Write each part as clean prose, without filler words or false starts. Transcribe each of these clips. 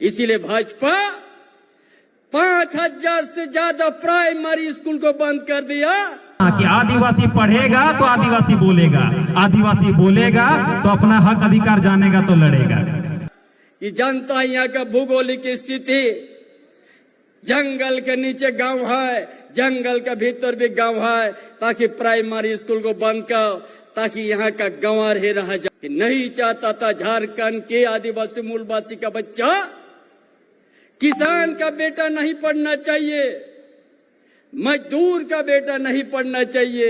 इसीलिए भाजपा 5,000 से ज्यादा प्राइमरी स्कूल को बंद कर दिया कि आदिवासी पढ़ेगा तो आदिवासी बोलेगा, आदिवासी बोलेगा तो अपना हक अधिकार जानेगा तो लड़ेगा। कि जनता यहाँ का भूगोलिक स्थिति, जंगल के नीचे गांव है, जंगल के भीतर भी गांव है, ताकि प्राइमरी स्कूल को बंद कर, ताकि यहाँ का गंवार ही रह जाए। कि नहीं चाहता था झारखंड के आदिवासी मूलवासी का बच्चा, किसान का बेटा नहीं पढ़ना चाहिए, मजदूर का बेटा नहीं पढ़ना चाहिए।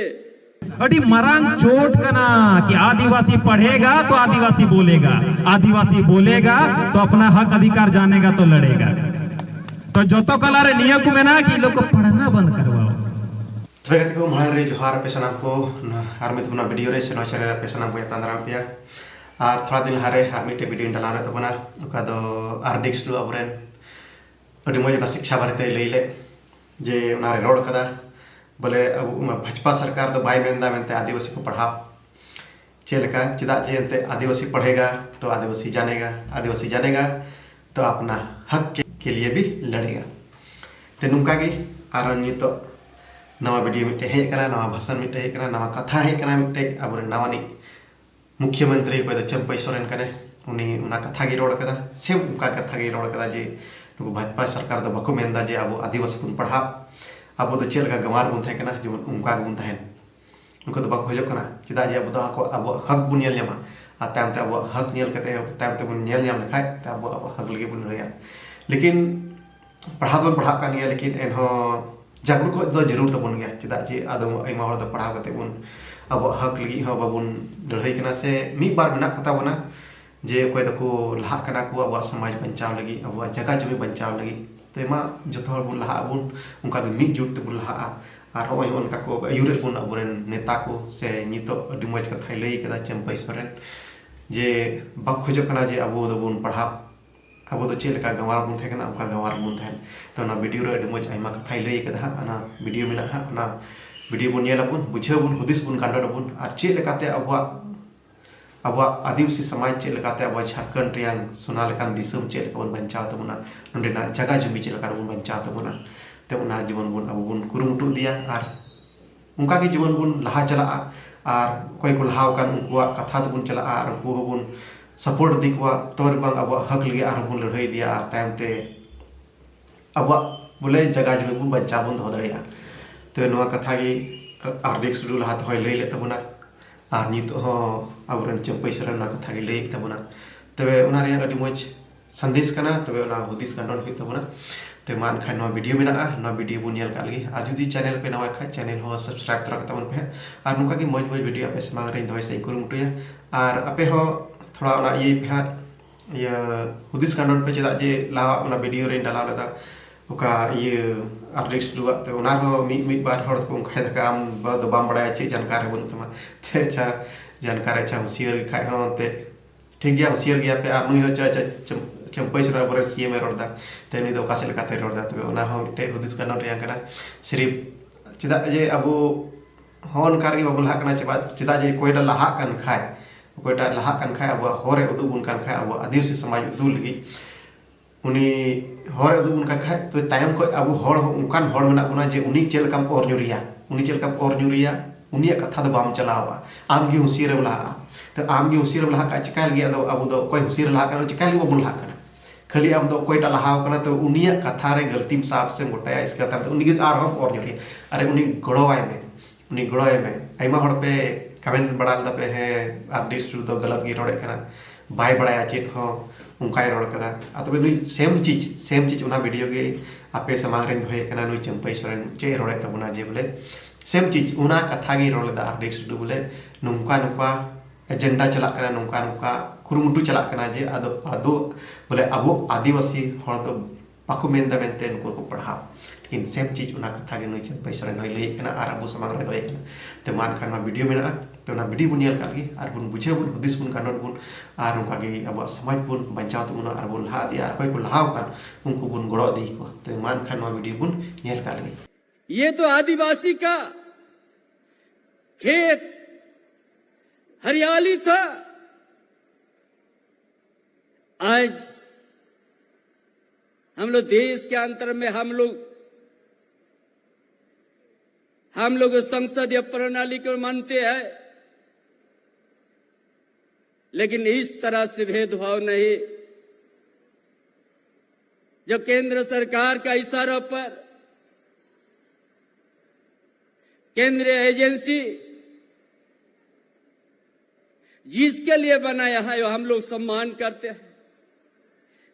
अड़ी मरांग चोट कना कि आदिवासी पढ़ेगा तो आदिवासी बोलेगा, आदिवासी बोलेगा तो अपना हक अधिकार जानेगा तो लड़ेगा। तो जो तो कला रे नियम को मेना कि लोग को पढ़ना बंद करवाओ। थोड़े को महारे जोहार पे सनाम को हर में तुमना वीडियो रे सेनो चैनल पे सनाम को यातांद्राम पिया और थोड़ा दिन हारे हर मिटे वीडियो डाला रे तबना ओका दो आरडिक्स दो अबरेन अडी मजा शिक्षा बारे लैले जे उनारे रोड कदा बोले अब भाजपा सरकार दो बाय मेंदा मेंते आदिवासी को पढ़ा चेलका चिदा जे अंते आदिवासी पढ़ेगा तो आदिवासी जानेगा तो अपना हक के लिए भी लड़ेगा। ते नुका गे आर नितो नवा वीडियो मिटे हे करा, नवा भाषण मिटे हे करा, नवा कथा हे करा मिटे अब नवानी मुख्यमंत्री को चंपई सोरेन करे उनी उना कथा गे रोड कदा सेम उनका कथा गे रोड कदा जे भाजपा सरकार दो बको मेंदा जे अब आदिवासी को पढ़ा अब तो चेल का गंवार बुन थे कना जेमन उनका बुन थाहेन उनको तो बको खोजो कना चिदा जे अब तो अब हक बुन नेल न्यामा आ ताम ते अब हक नेल कते ताम ते बुन नेल न्याम लेखाय त अब हक लगे बुन लया। लेकिन पढ़ा कान गया, लेकिन एनहो जागरूक तो जरूर तबन गया चिदा जे आदो आइमा हर तो पढ़ा कते बुन अब हक लगी हो बाबुन लड़ाई कना से मिद बार मेना कता बना जे कोई तको लहा कना को अब समाज बचाव लगी अब जगह जमी बचाव लगी तो एमा जतो हर बुन लहा बुन उनका मिद जुट बुन लहा और होय उनका को आयुरे बुन अबरेन नेता को से नितो अडी मज कथा लई कदा चंपई सोरेन जे बक खोजो कना जे अब दो बुन पढ़ा अब तो चेल का गंवार बुन थे कना उनका गंवार बुन थे तो ना वीडियो रे अडी मज आइमा कथा लई कदा ना वीडियो मेना ना वीडियो बुन नेलाबुन बुझे बुन हुदिस बुन कांडो बुन और चेल लेकाते अब आदिवासी समाज चेल लेकाते अब झारखंड रियां सोना लेकान दिसम चेल बन बचाव तबना नोंडेना जगह जमी चेल का बन बचाव तबना ते उना जीवन बुन अब बुन कुरुमुटु दिया और उनका के जीवन बुन लहा चला और कोई को लहाव कान उनका कथा बुन चला और उनको बुन सपोर्ट दी को तोर बांग अब हक लगे और बुन लड़ाई दिया तायमते अब बोले जगह जमी बुन बचाव बुन दो दड़िया तो नवा कथा गे आरडिक्स डू लहा तो लई ले तबना और नित हो अब चंपई सोरेन ना कथा गे लई तबना तबे उना रे अडी मज संदेश कना तबे उना हुदिस कांडन हुई तबना तो मान खान नवा वीडियो मेना ना वीडियो बुन नेल का लगी और जुदी चैनल पे नवा खा चैनल हो सब्सक्राइब तरा तबन पे और नुका की मज वीडियो आपे समांग रे दो से कुरुमुटुया और आपे हो थोड़ा उना ये पे ये हुदिस कांडन पे चदा जे ला उना वीडियो रे डाला लदा ओका ये आरडिक्स दुआ तो उना रो मी बार हर को खाय दका आम बद बाम बड़ा चे जानकारी बन तमा ते चा जानकारी चा होशियार खाय हो ते ठीक गया होशियार गया पे आर नुई हो चा चंपई सोरेन बरे सीएम रोडदा ते नि दो कासे लेकाते रोडदा तबे उना हो मिटे हुदिस कांडन रिया करा सिर्फ चिदा जे अबो होन कारगी बाबु लहा कना चिदा जे कोइटा लहा कान खाय कोइटा लहा कान खाय अब होरे उदु बुन कान खाय अब आदिवासी समाज उदु लगी उनी हर उदु बुन कान खाय तो तायम को अब हर उनकान हर मेना बुना जे उनी चेल काम और न्यूरिया उनी चेल काम और न्यूरिया उनिया कथा दो बाम चलावा आम गी हुसियर लहा तो आम गी हुसियर लहा का चिकाल गया दो अब दो कोई हुसियर लहा का चिकाल गो बुन लहा का खाली आम तो कोईटा लहाव कना तो उनिया कथा रे गलती साफ से मोटाया इसका तब तो उनी आर हम और न्यूरिया अरे उनी गड़ोवाय में आइमा हड़ पे कमेंट बड़ाल दपे है आरडिक्स तो गलत गी रोड़े कना बाय बड़ाया चेत हो उनका रोड कदा आ तबे नुई सेम चीज उना वीडियो गे आपे समांग रे होय कना नुई चंपई सोरेन चे रोड़े तबना जे बोले सेम चीज उना कथा गे रोड़ दा आरडिक्स दु बोले नुका एजेंडा चला कना नुका कुरुमुटु चला कना जे आदो बोले अब आदिवासी हर तो बाको मेंदा मेंते उनको को पढ़ा लेकिन सेम चीज उना कथा गे नुई चंपई सोरेन होय लई कना आर अब समांग रे दोय कना ते मान खान वीडियो मेना तो ना वीडियो बुन नेल का लगी और बुन बुझे बुन हुदिस बुन कांडन बुन और उनका गे अब समाज बुन बचाव तबना और बुन लहा दिया और कोई को लहाव कान उनको बुन गड़ो दी को तो मान खान वीडियो बुन नेल का लगी। ये तो आदिवासी का खेत हरियाली था, आज हम लोग देश के अंतर में हम लोग संसदीय प्रणाली को मानते हैं, लेकिन इस तरह से भेदभाव नहीं। जब केंद्र सरकार का इशारा पर केंद्रीय एजेंसी जिसके लिए बनाया है वो हम लोग सम्मान करते हैं,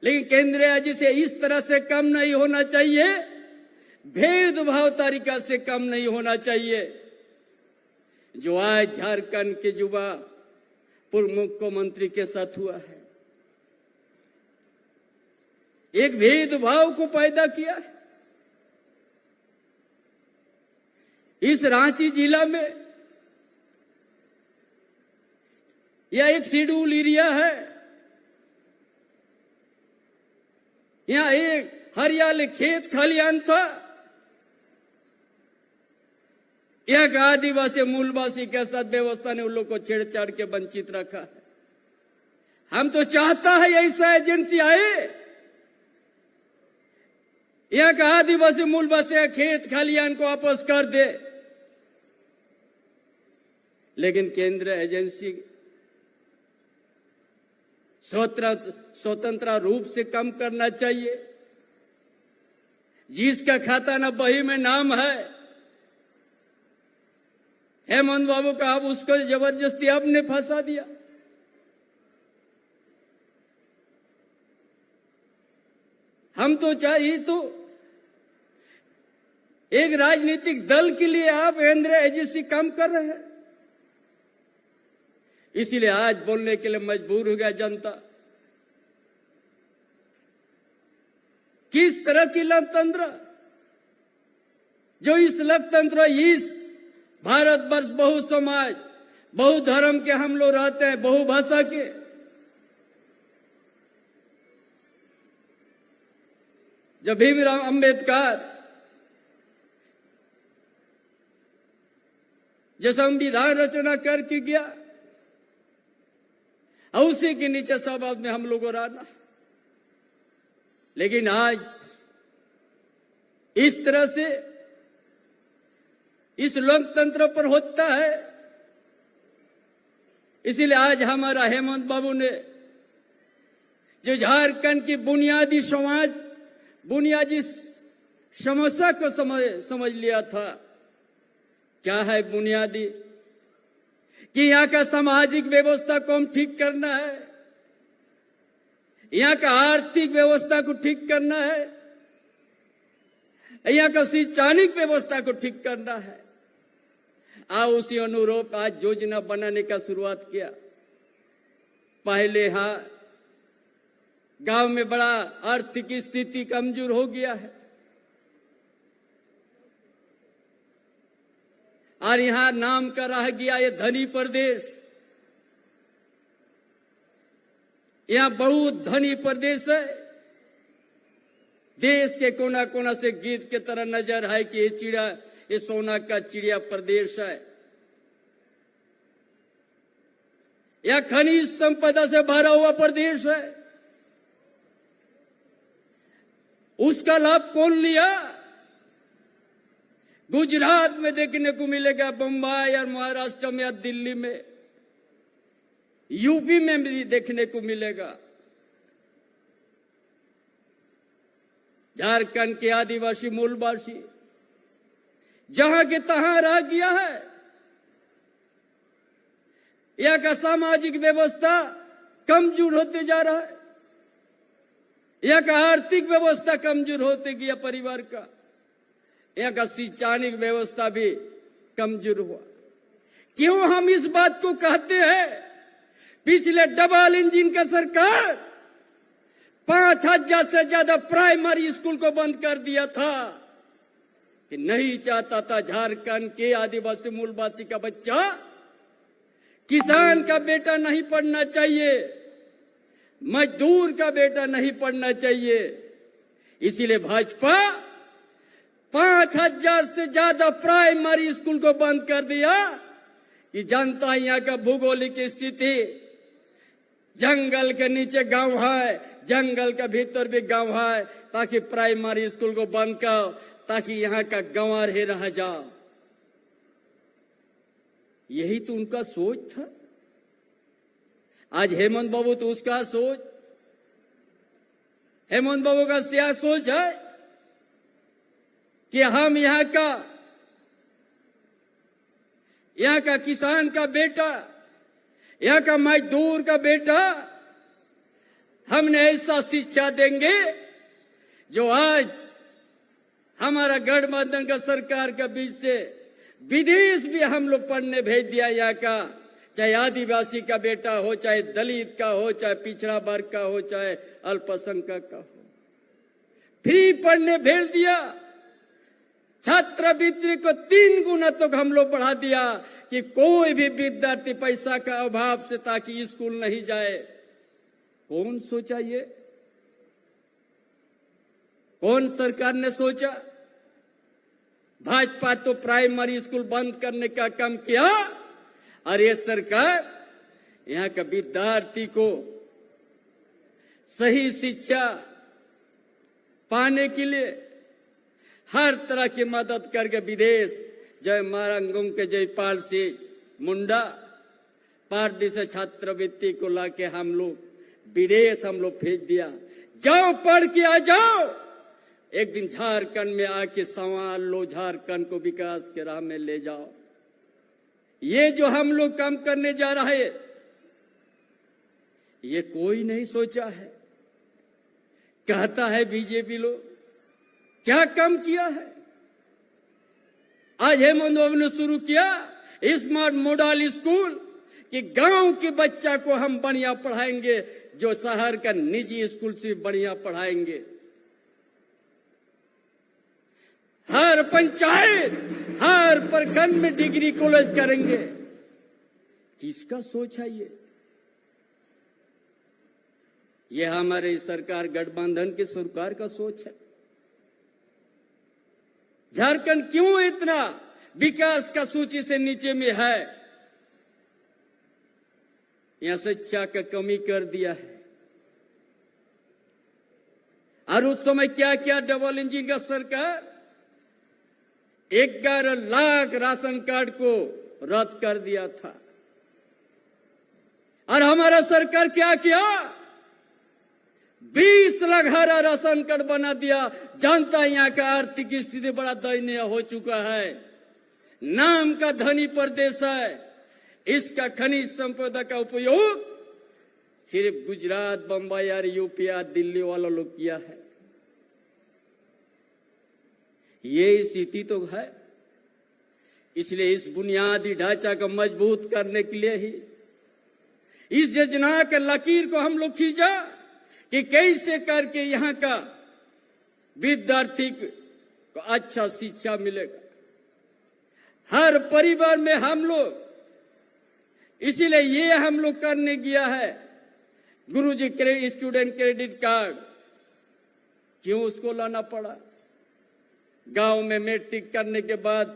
लेकिन केंद्रीय एजेंसी इस तरह से कम नहीं होना चाहिए, भेदभाव तरीका से कम नहीं होना चाहिए। जो आज झारखंड के युवा पूर्व मुख्यमंत्री के साथ हुआ है, एक भेदभाव को पैदा किया है। इस रांची जिला में यह एक शेड्यूल एरिया है, यहां एक हरियाली खेत खलियान था, एक आदिवासी मूलवासी के साथ व्यवस्था ने उन लोग को छेड़छाड़ के वंचित रखा है। हम तो चाहता है ऐसा एजेंसी आए, यहाँ का आदिवासी मूलवासी खेत खलियान को वापस कर दे, लेकिन केंद्र एजेंसी स्वतंत्र रूप से कम करना चाहिए। जिसका खाता ना बही में नाम है हेमंत बाबू का, अब उसको जबरदस्ती आपने फंसा दिया। हम तो चाहिए तो एक राजनीतिक दल के लिए आप केंद्रीय एजेंसी कम कर रहे हैं, इसीलिए आज बोलने के लिए मजबूर हो गया जनता। किस तरह की लोकतंत्र, जो इस लोकतंत्र, इस भारतवर्ष बहु समाज बहु धर्म के हम लोग रहते हैं, बहु भाषा के, जब भीमराव अंबेडकर जो संविधान रचना करके गया, उसी के नीचे सब आदमी हम लोगों रहना, लेकिन आज इस तरह से इस लोकतंत्र पर होता है। इसीलिए आज हमारा हेमंत बाबू ने जो झारखंड की बुनियादी समस्या को समझ लिया था। क्या है बुनियादी? कि यहाँ का सामाजिक व्यवस्था को हम ठीक करना है, यहाँ का आर्थिक व्यवस्था को ठीक करना है, यहाँ का शैक्षणिक व्यवस्था को ठीक करना है। उसी अनुरूप आज योजना बनाने का शुरुआत किया। पहले गांव में बड़ा आर्थिक स्थिति कमजोर हो गया है, और यहां नाम का रह गया ये धनी प्रदेश। यहां बहुत धनी प्रदेश है, देश के कोना कोना से गीत के तरह नजर है कि ये सोना का चिड़िया प्रदेश है। यह खनिज संपदा से भरा हुआ प्रदेश है। उसका लाभ कौन लिया? गुजरात में देखने को मिलेगा, बम्बई और महाराष्ट्र में या दिल्ली में, यूपी में भी देखने को मिलेगा। झारखंड के आदिवासी मूलवासी जहां के तहां रह गया है। यहाँ का सामाजिक व्यवस्था कमजोर होते जा रहा है, यहाँ का आर्थिक व्यवस्था कमजोर होते गया परिवार का, यहाँ का शैक्षणिक व्यवस्था भी कमजोर हुआ। क्यों हम इस बात को कहते हैं? पिछले डबल इंजन का सरकार 5000 से ज्यादा प्राइमरी स्कूल को बंद कर दिया था, कि नहीं चाहता था झारखंड के आदिवासी मूलवासी का बच्चा, किसान का बेटा नहीं पढ़ना चाहिए, मजदूर का बेटा नहीं पढ़ना चाहिए। इसीलिए भाजपा 5000 से ज्यादा प्राइमरी स्कूल को बंद कर दिया। कि जनता यहाँ का भूगोलिक स्थिति, जंगल के नीचे गांव है, जंगल के भीतर भी गांव है, ताकि प्राइमरी स्कूल को बंद करो, ताकि यहाँ का गंवार ही रह जाओ। यही तो उनका सोच था। आज हेमंत बाबू तो उसका सोच, हेमंत बाबू का क्या सोच है कि हम यहाँ का किसान का बेटा, यहाँ का मजदूर का बेटा, हमने ऐसा शिक्षा देंगे जो आज हमारा गठबंधन का सरकार के बीच से विदेश भी हम लोग पढ़ने भेज दिया। यहाँ का चाहे आदिवासी का बेटा हो, चाहे दलित का हो, चाहे पिछड़ा वर्ग का हो, चाहे अल्पसंख्यक का हो, फ्री पढ़ने भेज दिया। छात्रवृत्ति को 3 गुना तक हम लोग बढ़ा दिया कि कोई भी विद्यार्थी पैसा का अभाव से ताकि स्कूल नहीं जाए। कौन सोचा ये? कौन सरकार ने सोचा? भाजपा तो प्राइमरी स्कूल बंद करने का काम किया, और ये सरकार यहाँ का विद्यार्थी को सही शिक्षा पाने के लिए हर तरह की मदद करके विदेश, जय मारंगुम के जयपाल सिंह मुंडा पार्टी से छात्रवृत्ति को लाके हम लोग विदेश भेज दिया। जाओ पढ़ के आ जाओ, एक दिन झारखंड में आके संवार लो, झारखंड को विकास के राह में ले जाओ। ये जो हम लोग काम करने जा रहे हैं, ये कोई नहीं सोचा है। कहता है बीजेपी लोग क्या काम किया है। आज हेमंत बाबू ने शुरू किया स्मार्ट मॉडल स्कूल कि गांव के बच्चा को हम बढ़िया पढ़ाएंगे, जो शहर का निजी स्कूल से बढ़िया पढ़ाएंगे। हर पंचायत, हर प्रखंड में डिग्री कॉलेज करेंगे। किसका सोच है ये? ये हमारे सरकार गठबंधन की सरकार का सोच है। झारखंड क्यों इतना विकास का सूची से नीचे में है? यहां शिक्षा का कमी कर दिया है। और उस समय क्या किया डबल इंजन का सरकार? 11 लाख राशन कार्ड को रद्द कर दिया था। और हमारा सरकार क्या किया? 20 लाख हरा राशन कार्ड बना दिया। जानता यहाँ का आर्थिक स्थिति बड़ा दयनीय हो चुका है। नाम का धनी प्रदेश है, इसका खनिज संपदा का उपयोग सिर्फ गुजरात, बंबई और यूपी और दिल्ली वालों लोग किया है। ये स्थिति तो है। इसलिए इस बुनियादी ढांचा को मजबूत करने के लिए ही इस योजना के लकीर को हम लोग खींचा कि कैसे करके यहाँ का विद्यार्थी को अच्छा शिक्षा मिलेगा हर परिवार में हम लोग। इसीलिए ये हम लोग करने गया है। गुरुजी स्टूडेंट क्रेडिट कार्ड क्यों उसको लाना पड़ा? गांव में मैट्रिक करने के बाद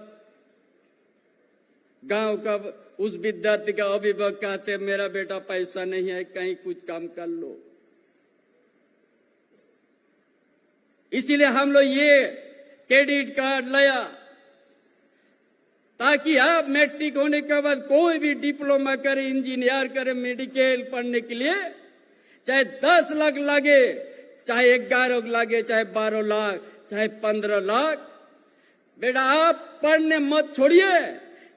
गांव का उस विद्यार्थी का अभिभावक कहते मेरा बेटा पैसा नहीं है, कहीं कुछ काम कर लो। इसीलिए हम लोग ये क्रेडिट कार्ड लाया ताकि आप मैट्रिक होने के बाद कोई भी डिप्लोमा करे, इंजीनियर करे, मेडिकल पढ़ने के लिए चाहे 10 लाख लगे, चाहे 11 लगे, चाहे 12 लाख, चाहे 15 लाख, बेटा आप पढ़ने मत छोड़िए।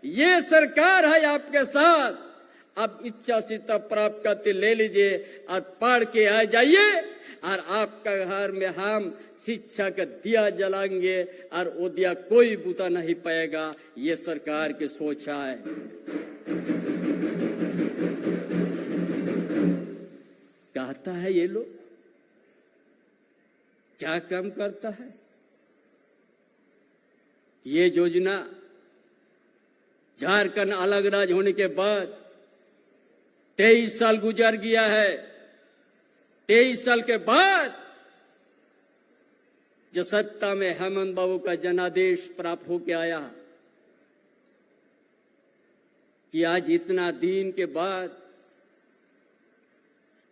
ये सरकार है आपके साथ। आप इच्छा से तब प्राप्त करते ले लीजिए और पढ़ के आ जाइए, और आपका घर में हम शिक्षा का दिया जलाएंगे और वो दिया कोई बुता नहीं पाएगा। ये सरकार की सोच है। कहता है ये लोग क्या काम करता है? ये योजना झारखंड अलग राज्य होने के बाद 23 साल गुजर गया है। 23 साल के बाद जो सत्ता में हेमंत बाबू का जनादेश प्राप्त होके आया कि आज इतना दिन के बाद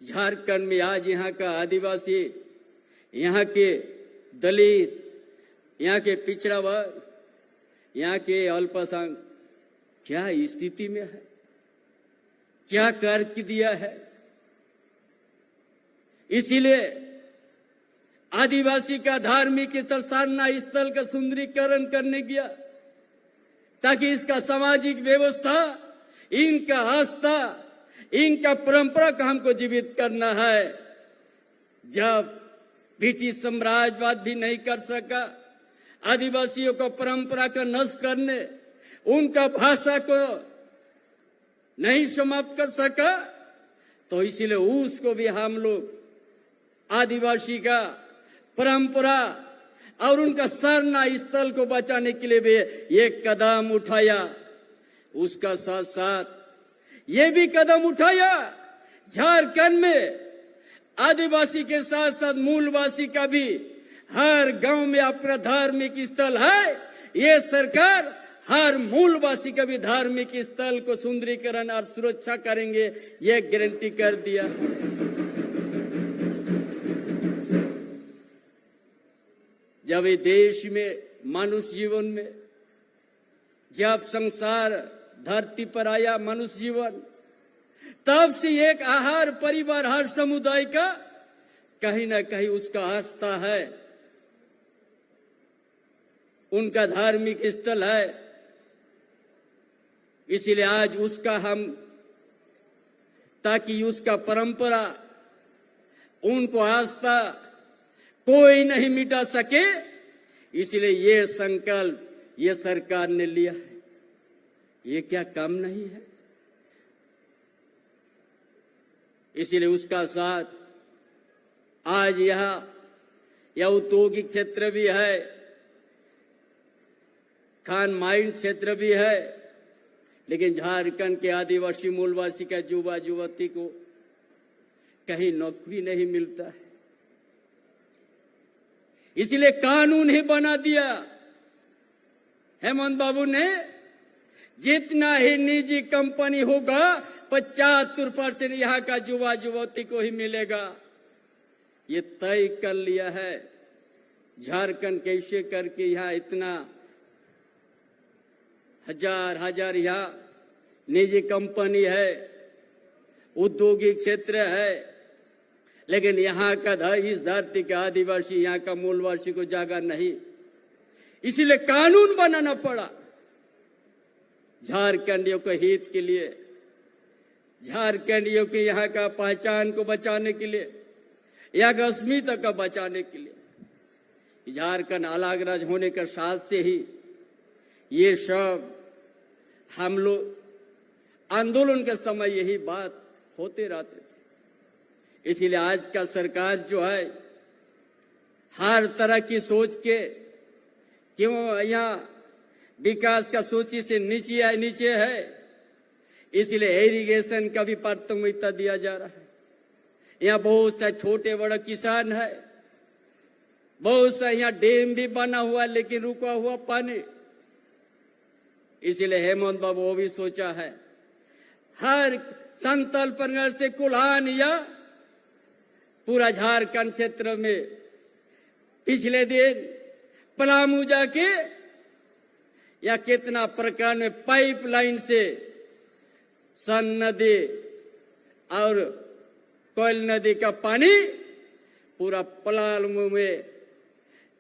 झारखंड में आज यहाँ का आदिवासी, यहाँ के दलित, यहाँ के पिछड़ा वर्ग, यहाँ के अल्पसंख्यक क्या स्थिति में है, क्या कर दिया है। इसीलिए आदिवासी का धार्मिक साधना स्थल का सुंदरीकरण करने गया, ताकि इसका सामाजिक व्यवस्था, इनका आस्था, इनका परंपरा का हमको जीवित करना है। जब ब्रिटिश साम्राज्यवाद भी नहीं कर सका आदिवासियों को परंपरा का नष्ट करने, उनका भाषा को नहीं समाप्त कर सका, तो इसीलिए उसको भी हम लोग आदिवासी का परंपरा और उनका साधना स्थल को बचाने के लिए भी एक कदम उठाया। उसका साथ साथ ये भी कदम उठाया झारखंड में आदिवासी के साथ साथ मूलवासी का भी हर गांव में अपना धार्मिक स्थल है। ये सरकार हर मूलवासी का भी धार्मिक स्थल को सुंदरीकरण और सुरक्षा करेंगे, ये गारंटी कर दिया। जब ये देश में मनुष्य जीवन में, जब संसार धरती पर आया मनुष्य जीवन, तब से एक हर परिवार, हर समुदाय का कहीं ना कहीं उसका आस्था है, उनका धार्मिक स्थल है। इसीलिए आज उसका हम, ताकि उसका परंपरा, उनको आस्था कोई नहीं मिटा सके, इसलिए ये संकल्प ये सरकार ने लिया है। ये क्या कम नहीं है। इसलिए उसका साथ आज यह औद्योगिक क्षेत्र भी है, खान माइन क्षेत्र भी है, लेकिन झारखंड के आदिवासी मूलवासी का युवा युवती को कहीं नौकरी नहीं मिलता है। इसलिए कानून ही बना दिया हेमंत बाबू ने, जितना ही निजी कंपनी होगा 75% यहाँ का युवा युवती को ही मिलेगा। ये तय कर लिया है। झारखंड कैसे करके यहाँ इतना हजार यहाँ निजी कंपनी है, औद्योगिक क्षेत्र है, लेकिन यहाँ का इस धरती का आदिवासी, यहाँ का मूलवासी को जगह नहीं। इसीलिए कानून बनाना पड़ा झारखंडियों के हित के लिए, झारखंडियों के यहाँ का पहचान को बचाने के लिए, यहाँ का अस्मिता का बचाने के लिए। झारखंड अलग राज्य होने के साथ से ही ये सब हम लोग आंदोलन के समय यही बात होते रहते थे। इसीलिए आज का सरकार जो है हर तरह की सोच के, क्यों यहाँ विकास का सूची से नीचे है, इसलिए इरिगेशन का भी प्राथमिकता दिया जा रहा है। यहाँ बहुत से छोटे बड़े किसान है, बहुत सा यहाँ डैम भी बना हुआ लेकिन रुका हुआ पानी। इसलिए हेमंत बाबू वो भी सोचा है हर संतल परगना से कुल्हान या पूरा झारखंड क्षेत्र में पिछले दिन पलामू जाके या कितना प्रकार में पाइपलाइन से सन नदी और कोयल नदी का पानी पूरा पलामू में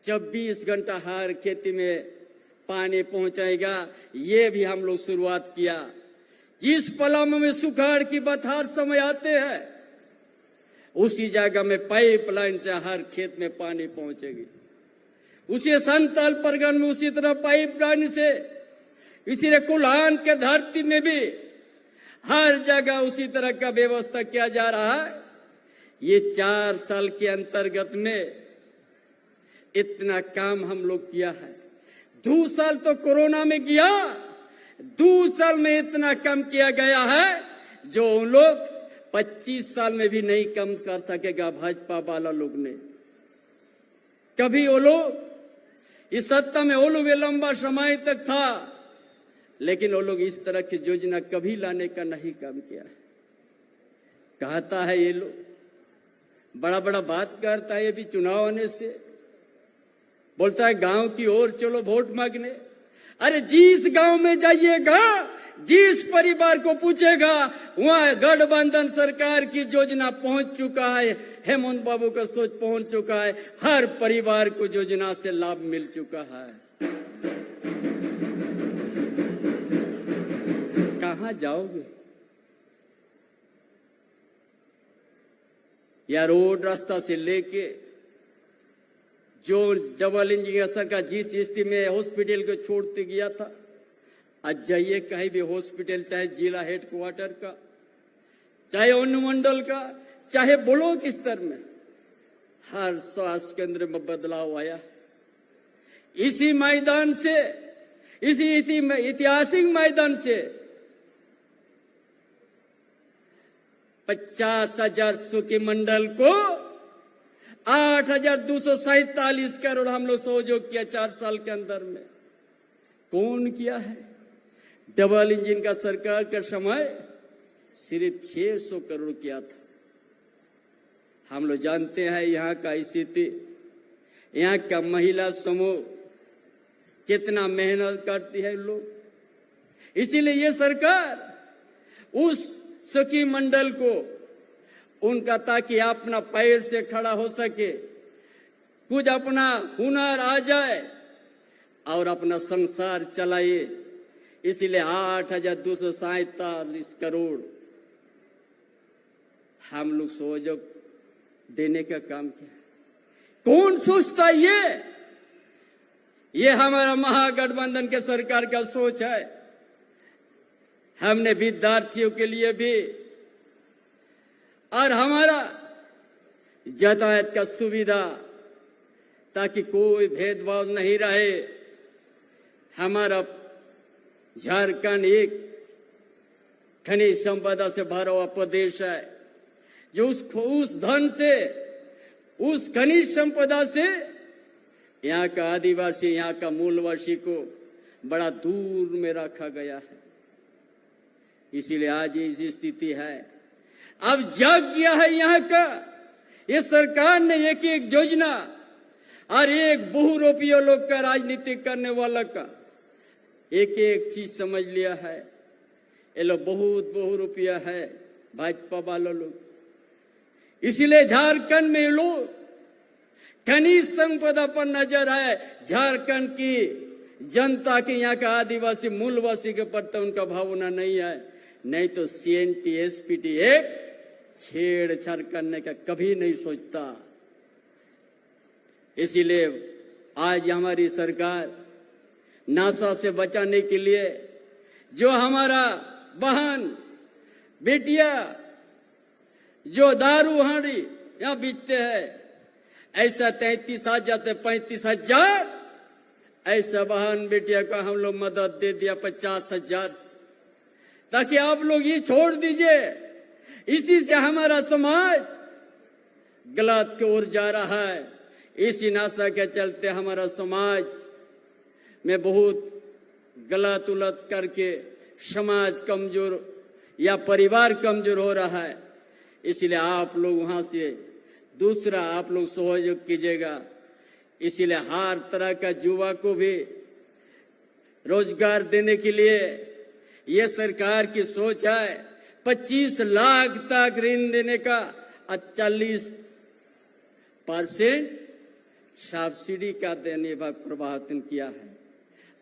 24 घंटा हर खेती में पानी पहुंचाएगा। ये भी हम लोग शुरुआत किया। जिस पलामू में सुखाड़ की बहार समय आते हैं उसी जगह में पाइपलाइन से हर खेत में पानी पहुंचेगी। उसी संताल परगन में उसी तरह पाइपलाइन से, इसीलिए कुल्हान के धरती में भी हर जगह उसी तरह का व्यवस्था किया जा रहा है। ये 4 साल के अंतर्गत में इतना काम हम लोग किया है। 2 साल तो कोरोना में किया, 2 साल में इतना कम किया गया है जो उन लोग 25 साल में भी नहीं कम कर सकेगा भाजपा वाला लोग ने। कभी वो लोग इस सत्ता में वो लोग लंबा समय तक था, लेकिन वो लोग इस तरह की योजना कभी लाने का नहीं काम किया है। कहता है ये लोग बड़ा बड़ा बात करता है, ये भी चुनाव आने से बोलता है गांव की ओर चलो वोट मांगने। अरे जिस गांव में जाइएगा, जिस परिवार को पूछेगा, वहां गठबंधन सरकार की योजना पहुंच चुका है, हेमंत बाबू का सोच पहुंच चुका है, हर परिवार को योजना से लाभ मिल चुका है। कहां जाओगे? या रोड रास्ता से लेके जो डबल इंजीनियर सरकार जिस स्थिति में हॉस्पिटल को छोड़ते गया था, आज जाइए कहीं भी हॉस्पिटल, चाहे जिला हेडक्वार्टर का, चाहे अनुमंडल का, चाहे ब्लॉक स्तर में, हर स्वास्थ्य केंद्र में बदलाव आया। इसी मैदान से, इसी ऐतिहासिक मैदान से 50,000 सुखी मंडल को 8,247 करोड़ हम लोग सहयोग किया 4 साल के अंदर में। कौन किया है? डबल इंजन का सरकार का समय सिर्फ 600 करोड़ किया था। हम लोग जानते हैं यहाँ का स्थिति, यहाँ का महिला समूह कितना मेहनत करती है लोग। इसीलिए ये सरकार उस सखी मंडल को उनका, ताकि अपना पैर से खड़ा हो सके, कुछ अपना हुनर आ जाए और अपना संसार चलाए, इसलिए 8,247 करोड़ हम लोग सहयोग देने का काम किया। कौन सोचता ये हमारा महागठबंधन के सरकार का सोच है। हमने विद्यार्थियों के लिए भी और हमारा यातायात का सुविधा, ताकि कोई भेदभाव नहीं रहे। हमारा झारखंड एक खनिज संपदा से भरा हुआ प्रदेश है, जो उस धन से, उस खनिज संपदा से यहाँ का आदिवासी, यहाँ का मूलवासी को बड़ा दूर में रखा गया है। इसीलिए आज ये स्थिति है। अब जग गया है यहाँ का, ये सरकार ने एक एक योजना और एक बहुरूपिया लोग का राजनीति करने वाला का एक एक चीज समझ लिया है। ये लोग बहुत बहुरूपिया है भाजपा वालों लोग। इसीलिए झारखंड में लोग खनिज संपदा पर नजर है। झारखंड की जनता के, यहाँ का आदिवासी मूलवासी के प्रति उनका भावना नहीं है। नहीं तो CNT SPT एक छेड़छाड़ करने का कभी नहीं सोचता। इसीलिए आज हमारी सरकार नशा से बचाने के लिए, जो हमारा बहन बेटिया जो दारू हांडी यहाँ बेचते हैं, ऐसा 33,000 से 35,000 ऐसा बहन बेटिया का हम लोग मदद दे दिया 50,000, ताकि आप लोग ये छोड़ दीजिए। इसी से हमारा समाज गलत की ओर जा रहा है। इसी नशा के चलते हमारा समाज में बहुत गलत उलट करके समाज कमजोर या परिवार कमजोर हो रहा है। इसलिए आप लोग वहां से दूसरा आप लोग सहयोग कीजिएगा। इसीलिए हर तरह का युवा को भी रोजगार देने के लिए ये सरकार की सोच है। 25 लाख तक ऋण देने का 40% सब्सिडी का देने का प्रभावित किया है।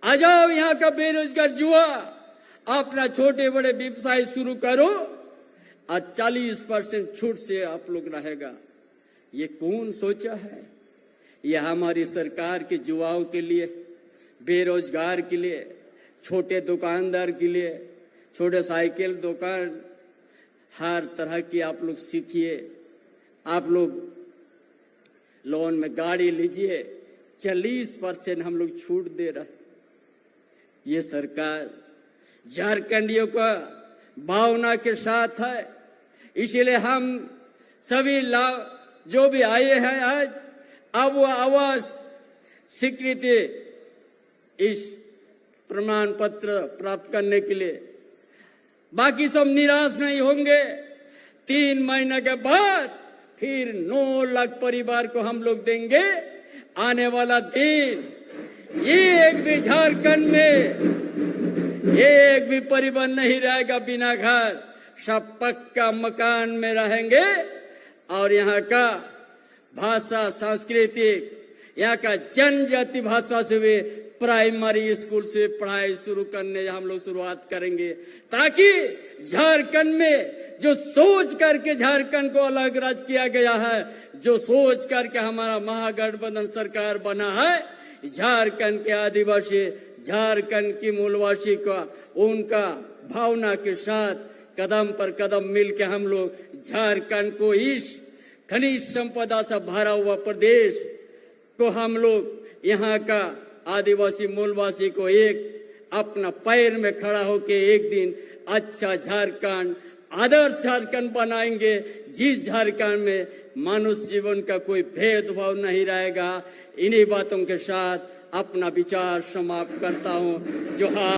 आ जाओ यहाँ का बेरोजगार युवा, अपना छोटे बड़े व्यवसाय शुरू करो और 40% छूट से आप लोग रहेगा। ये कौन सोचा है? ये हमारी सरकार के युवाओं के लिए, बेरोजगार के लिए, छोटे दुकानदार के लिए, छोटे साइकिल दुकान, हर तरह की आप लोग सीखिए। आप लोग लोन में गाड़ी लीजिए, 40% हम लोग छूट दे रहे। ये सरकार झारखंडियों का भावना के साथ है। इसीलिए हम सभी जो भी आए हैं आज, अब वो आवास स्वीकृति इस प्रमाण पत्र प्राप्त करने के लिए, बाकी सब निराश नहीं होंगे। 3 महीने के बाद फिर 9 लाख परिवार को हम लोग देंगे। आने वाला दिन एक भी झारखंड में एक भी परिवार नहीं रहेगा बिना घर, सब पक्का मकान में रहेंगे। और यहाँ का भाषा सांस्कृतिक, यहाँ का जनजाति भाषा से भी प्राइमरी स्कूल से पढ़ाई शुरू करने हम लोग शुरुआत करेंगे, ताकि झारखंड में जो सोच करके झारखंड को अलग राज्य किया गया है, जो सोच करके हमारा महागठबंधन सरकार बना है, झारखंड के आदिवासी, झारखंड की मूलवासी का उनका भावना के साथ कदम पर कदम मिल के हम लोग झारखंड को इस खनिज संपदा से भरा हुआ प्रदेश को हम लोग यहाँ का आदिवासी मूलवासी को एक अपना पैर में खड़ा होके एक दिन अच्छा झारखंड, आदर्श झारखंड बनाएंगे, जिस झारखंड में मनुष्य जीवन का कोई भेदभाव नहीं रहेगा। इन्हीं बातों के साथ अपना विचार समाप्त करता हूँ। जोहार।